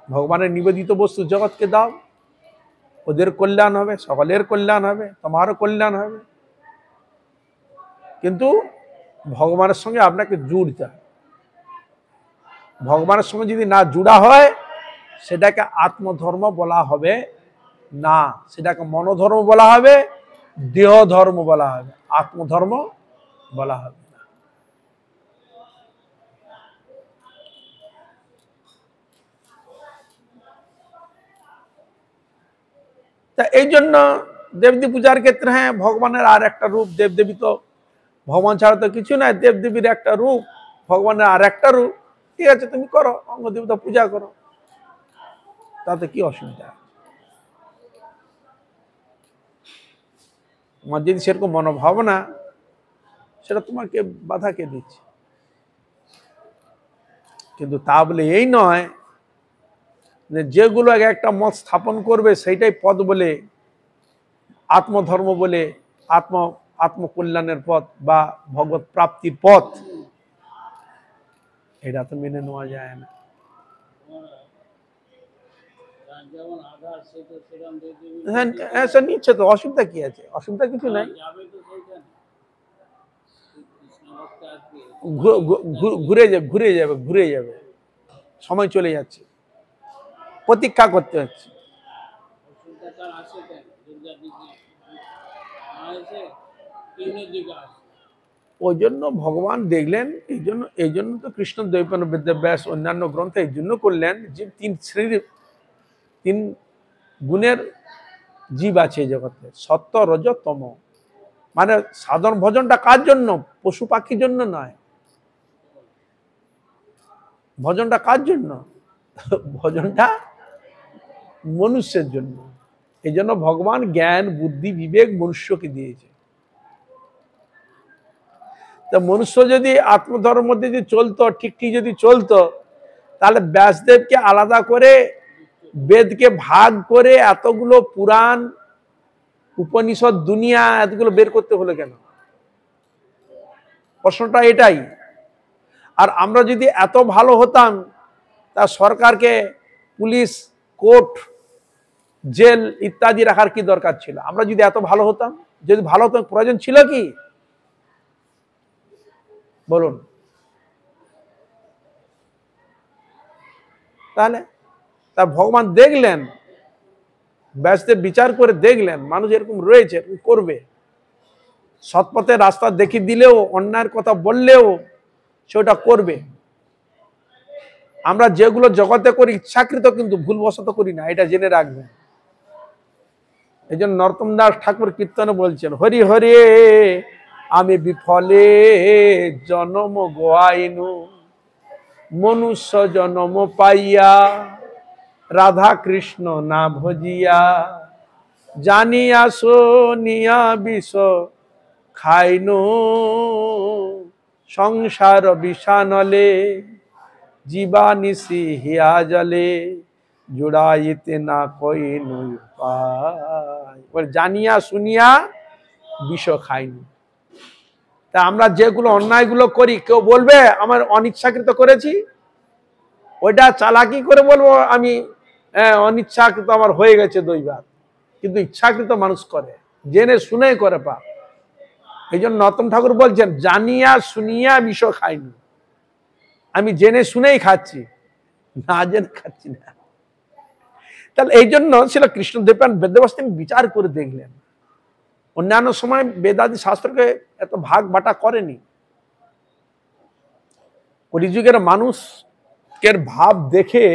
ভগবানের নিবেদিত বস্তু জগৎকে দাও, ওদের কল্যাণ হবে, সকলের কল্যাণ হবে, তোমারও কল্যাণ হবে। কিন্তু ভগবানের সঙ্গে আপনাকে জুড়তে হবে। ভগবানের সঙ্গে যদি না জুড়া হয় সেটাকে আত্মধর্ম বলা হবে না, সেটাকে মনোধর্ম বলা হবে, দেহ ধর্ম বলা হবে, আত্মধর্ম বলা হবে না। তা এই জন্য দেবদেবী পূজার ক্ষেত্রে হ্যাঁ ভগবানের আর একটা রূপ, দেবদেবী তো ভগবান ছাড়া তো কিছু নাই, দেবদেবীর একটা রূপ, ভগবানের আর একটা রূপ, ঠিক আছে তুমি করো, অঙ্গ দেবতা পূজা করো, তাতে কি অসুবিধা? তোমার যদি সেরকম মনোভাবনা, সেটা তোমাকে বাধা কে দিচ্ছে? কিন্তু তা বলে এই নয় যে যেগুলো একটা মত স্থাপন করবে সেইটাই পথ বলে, আত্মধর্ম বলে, আত্মকল্যাণের পথ বা ভগবত প্রাপ্তির পথ, এটা তো মেনে নেওয়া যায় না। হ্যাঁ সে নিচ্ছে তো, অসুবিধা কি আছে? অসুবিধা কিছু নাই, ঘুরে যাবে, সময় চলে যাচ্ছে, প্রতীক্ষা করতে হচ্ছে। ওই জন্য ভগবান দেখলেন, এই জন্য তো কৃষ্ণ দ্বৈপায়ন বেদব্যাস অন্যান্য গ্রন্থ এই জন্য করলেন যে তিন গুণের জীব আছে জগতে, সত্য, রজ, তম। মানে সাধারণ ভজনটা কার জন্য? পশু পাখির জন্য নয়, ভজনটা কার জন্য? ভজনটা মনুষ্যের জন্য। এই জন্য ভগবান জ্ঞান, বুদ্ধি, বিবেক মনুষ্যকে দিয়েছে। তা মনুষ্য যদি আত্মধর্মের মধ্যে যদি চলতো, ঠিক যদি চলতো, তাহলে ব্যাসদেবকে আলাদা করে, বেদকে ভাগ করে এতগুলো পুরাণ, উপনিষদ, দুনিয়া এতগুলো বের করতে হলো কেন? প্রশ্নটা এটাই। আর আমরা যদি এত ভালো হতাম, তা সরকারকে পুলিশ, কোর্ট, জেল ইত্যাদি রাখার কি দরকার ছিল? আমরা যদি এত ভালো হতাম, যদি ভালো হতাম, প্রয়োজন ছিল কি? বলুন। তাহলে তা ভগবান দেখলেন, ব্যাসদেব বিচার করে দেখলেন মানুষ এরকম রয়েছে, এরকম করবে, সৎপথে রাস্তা দেখিয়ে দিলেও, অন্যায়ের কথা বললেও সেটা করবে। আমরা যেগুলো জগতে করি ইচ্ছাকৃত কিন্তু ভুলবশত করি না, এটা জেনে রাখবেন। এই জন্য নরোত্তম দাস ঠাকুর কীর্তনে বলছেন, হরি হরে আমি বিফলে জনম গোয়াইনু, মনুষ্য জনম পাইয়া রাধা কৃষ্ণ না ভজিয়া, জানিয়া শুনিয়া বিষ খাইনু, সংসার বিষানলে জীবানিসি হিয়া জলে, জুড়াইতে না কইনু উপায়। জানিয়া শুনিয়া বিষ খাইনু। তা আমরা যেগুলো অন্যায়গুলো করি, কেউ বলবে আমার অনিচ্ছাকৃত করেছি, ওইটা চালাকি করে বলবো আমি অনিচ্ছাকৃত আমার হয়ে গেছে দৈবাত, কিন্তু ইচ্ছাকৃত মানুষ করে, জেনে শুনে করে পাপ। এই জন্য নরোত্তম ঠাকুর বলছেন, জানিয়া শুনিয়া বিষ খাইনি। আমি জেনে শুনেই খাচ্ছি, না জেনে খাচ্ছি না। তাহলে এই জন্য ছিল কৃষ্ণদেবরায় বেদব্যাস তিনি বিচার করে দেখলেন। অন্যান্য সময় বেদাদি শাস্ত্রকে এত ভাগ বাটা করেনি। কলিযুগের মানুষের ভাব দেখে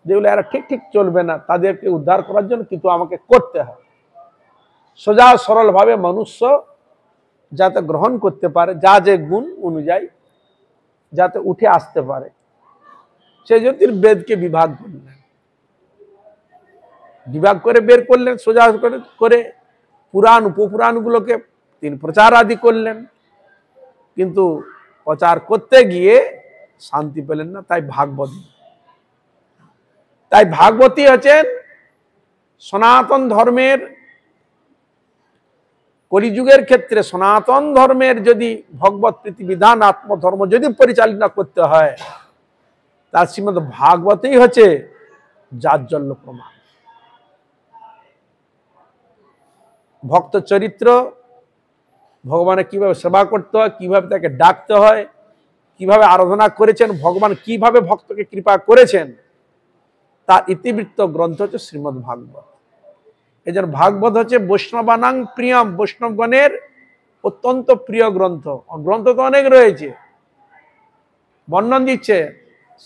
যেগুলো এরা ঠিক ঠিক চলবে না, তাদেরকে উদ্ধার করার জন্য কিন্তু আমাকে করতে হয়। সোজা সরল ভাবে মনুষ্য যাতে গ্রহণ করতে পারে, যা যে গুণ অনুযায়ী যাতে উঠে আসতে পারে, সেই জন্য তিনি বেদকে বিভাগ করলেন, বিভাগ করে বের করলেন, সোজা করে পুরাণ উপপুরাণগুলোকে তিনি প্রচার আদি করলেন। কিন্তু প্রচার করতে গিয়ে শান্তি পেলেন না। তাই ভাগবতী হচ্ছেন সনাতন ধর্মের, কলিযুগের ক্ষেত্রে সনাতন ধর্মের যদি ভগবত প্রীতিবিধান আত্মধর্ম যদি পরিচালনা করতে হয়, তার শ্রীমদ্ ভাগবতই হচ্ছে জাজ্জল্য প্রমাণ। ভক্ত চরিত্র, ভগবানের কিভাবে সেবা করতে হয়, কিভাবে তাকে ডাকতে হয়, কিভাবে আরাধনা করেছেন, ভগবান কিভাবে ভক্তকে কৃপা করেছেন, তার ইতিবৃত্ত গ্রন্থ হচ্ছে শ্রীমদ্ ভাগবত। এই জন্য ভাগবত হচ্ছে বৈষ্ণবানাং প্রিয়ম, বৈষ্ণবগণের অত্যন্ত প্রিয় গ্রন্থ। গ্রন্থ তো অনেক রয়েছে, বর্ণন দিচ্ছে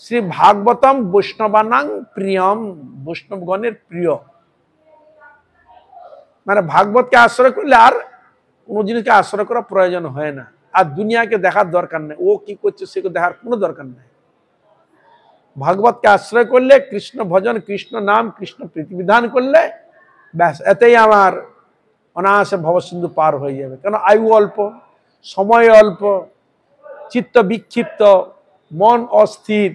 শ্রী ভাগবতম বৈষ্ণবানাং প্রিয়ম, বৈষ্ণবগণের প্রিয়। মানে ভাগবতকে আশ্রয় করলে আর কোনো জিনিসকে আশ্রয় করার প্রয়োজন হয় না, আর দুনিয়াকে দেখার দরকার নেই, ও কি করছে সেকে দেখার কোনো দরকার নেই। ভাগবতকে আশ্রয় করলে, কৃষ্ণ ভজন, কৃষ্ণ নাম, কৃষ্ণ প্রীতিবিধান করলে ব্যাস, এতেই আমার অনায়াসে ভবসিন্ধু পার হয়ে যাবে। কেন আয়ু অল্প, সময় অল্প, চিত্ত বিক্ষিপ্ত, মন অস্থির,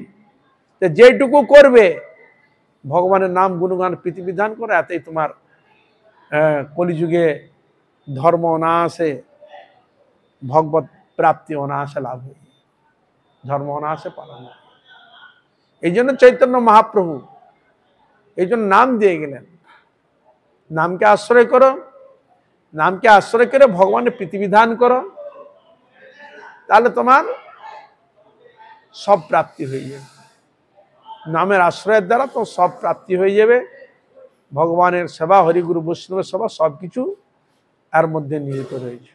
যেটুকু করবে ভগবানের নাম গুণগান প্রীতিবিধান করে, এতেই তোমার কলিযুগে ধর্ম অনায়াসে, ভগবত প্রাপ্তি অনায়াসে লাভ হয়ে, ধর্ম অনায়াসে পালন। এই জন্য চৈতন্য মহাপ্রভু এই জন্য নাম দিয়ে গেলেন, নামকে আশ্রয় করো, নামকে আশ্রয় করে ভগবানের প্রীতিবিধান করো, তাহলে তোমার সব প্রাপ্তি হয়ে যাবে। নামের আশ্রয়ের দ্বারা তো সব প্রাপ্তি হয়ে যাবে। ভগবানের সেবা, হরিগুরু বৈষ্ণবের সেবা, সবকিছু এর মধ্যে নিহিত রয়েছে।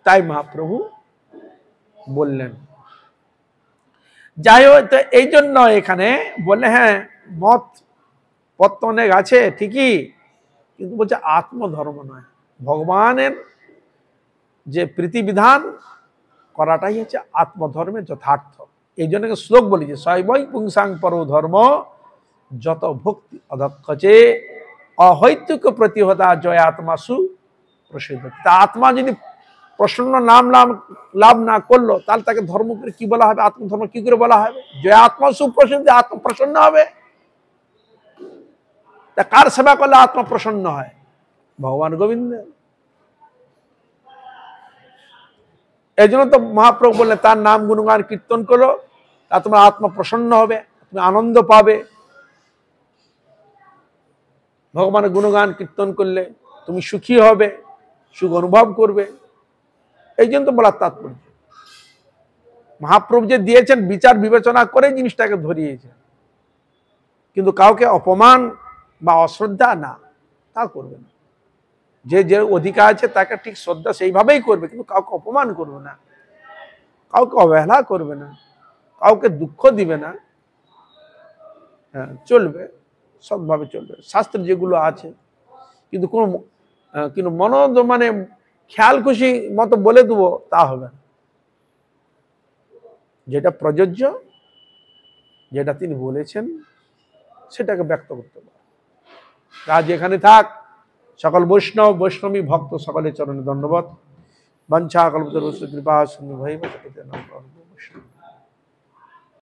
তাই মহাপ্রভু বললেন। যাই হোক, এই জন্য এখানে বলে, হ্যাঁ মত পথ তো অনেক আছে ঠিকই, কিন্তু বলছে আত্মধর্ম নয়, ভগবানের যে প্রীতিবিধান করাটাই হচ্ছে আত্মধর্মের যথার্থ। এই জন্য শ্লোক বলেছে, শৈবৈ পুংসাং পরো ধর্ম যত ভক্তি অধক্ষচে অহৈতুক প্রতিহতা জয় আত্মাসু প্রসিদ্ধ। তা আত্মা যদি প্রসন্ন নাম লাভ না করলো, তাহলে তাকে ধর্ম করে কি বলা হবে, আত্মধর্ম কি করে বলা হবে? জয় আত্মাসু প্রসিদ্ধ, আত্মা প্রসন্ন হবে। তা কার সেবা করলে আত্মা প্রসন্ন হয়? ভগবান গোবিন্দ। এই জন্য তো মহাপ্রভু বললেন, তার নাম গুণগান কীর্তন করো, তা তোমার আত্মা প্রসন্ন হবে, তুমি আনন্দ পাবে। ভগবানের গুণগান কীর্তন করলে তুমি সুখী হবে, সুখ অনুভব করবে। এই জন্য তো বলার তাৎপর্য। মহাপ্রভু যে দিয়েছেন বিচার বিবেচনা করে জিনিসটাকে ধরিয়েছেন, কিন্তু কাউকে অপমান বা অশ্রদ্ধা না, তা করবে না। যে যে অধিকার আছে তাকে ঠিক শ্রদ্ধা সেইভাবেই করবে, কিন্তু কাউকে অপমান করবে না, কাউকে অবহেলা করবে না, কাউকে দুঃখ দিবে না, হ্যাঁ চলবে, সৎভাবে চলবে, শাস্ত্রে যেগুলো আছে। কিন্তু কিন্তু মানে খেয়াল খুশি মতো বলে দেবো তা হবে না। যেটা প্রযোজ্য, যেটা তিনি বলেছেন সেটাকে ব্যক্ত করতে পারে। আজ এখানে থাক। সকল বৈষ্ণবী ভক্ত সকলের চরণে দণ্ডবত। বঞ্ছা কল্পতরুশ্চ কৃপা সিন্ধু ভৈব